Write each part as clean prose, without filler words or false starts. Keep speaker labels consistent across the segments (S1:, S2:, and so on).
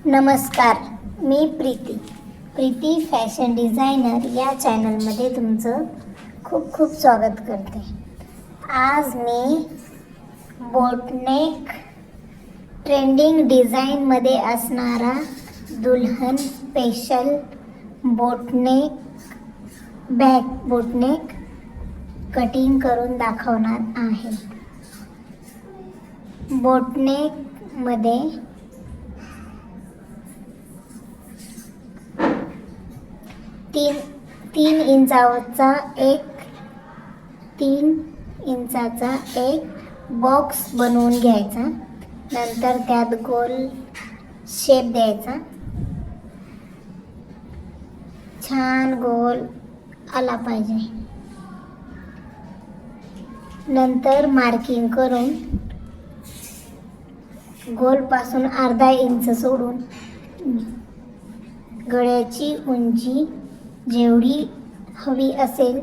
S1: नमस्कार, मी Preeti fashion designer या चॅनलमध्ये तुमचं खूप खूप स्वागत करते. आज मी बोटनेक ट्रेंडिंग डिझाईनमध्ये असणारा दुल्हन स्पेशल बोटनेक कटिंग करून दाखवणार आहे. बोटनेकमध्ये तीन इंचाचा एक बॉक्स बनवून घ्यायचा. नंतर त्यात गोल शेप द्यायचा. छान गोल आला पाहिजे. नंतर मार्किंग करून गोलपासून अर्धा इंच सोडून गळ्याची उंची जेवढी हवी असेल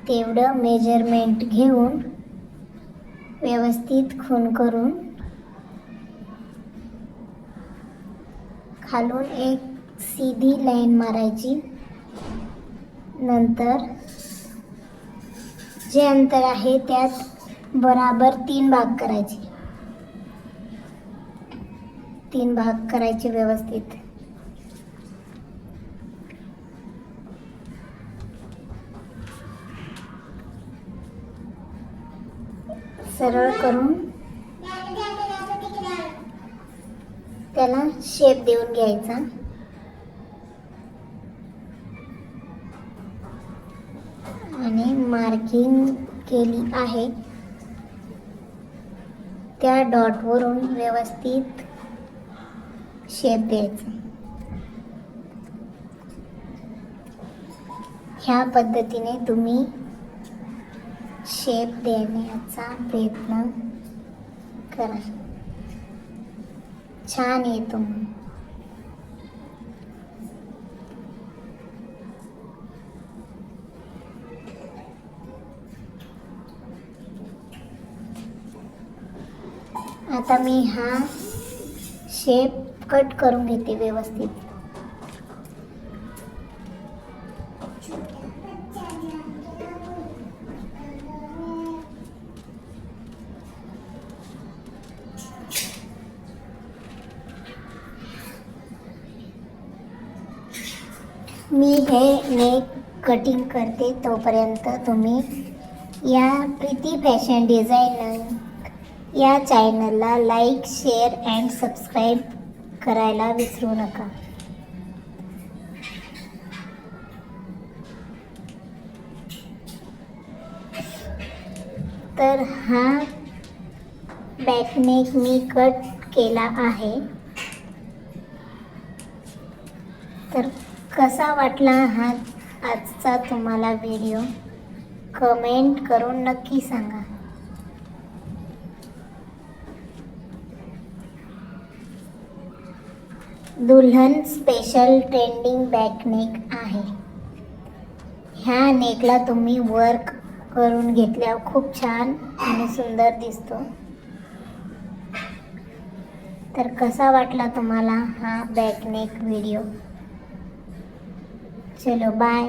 S1: तेवढं मेजरमेंट घेऊन व्यवस्थित खूण करून खालून एक सीधी लाईन मारायची. नंतर जे अंतर आहे त्यात बराबर 3 भाग करायचे व्यवस्थित. सरळ करून त्याला शेप देऊन घ्यायचा. आणि मार्किंग केली आहे त्या डॉटवरून व्यवस्थित शेप द्यायचा. ह्या पद्धतीने तुम्ही शेप देण्याचा प्रयत्न करा. छान येतो. आता मी हा शेप कट करून घेते व्यवस्थित. मी हे नेक कटिंग करते तोपर्यंत तुम्ही या प्रीती फॅशन डिझायनर या चॅनलला लाईक, शेअर अँड सबस्क्राईब करायला विसरू नका. तर हा बॅकनेक मी कट केला आहे. तर कसा वाटला हा आजचा तुम्हाला व्हिडिओ कमेंट करून नक्की सांगा. दुल्हन स्पेशल ट्रेंडिंग बॅकनेक आहे. ह्या नेकला तुम्ही वर्क करून घेतल्यावर खूप छान आणि सुंदर दिसतो. तर कसा वाटला तुम्हाला हा बॅकनेक व्हिडिओ? चलो बाय.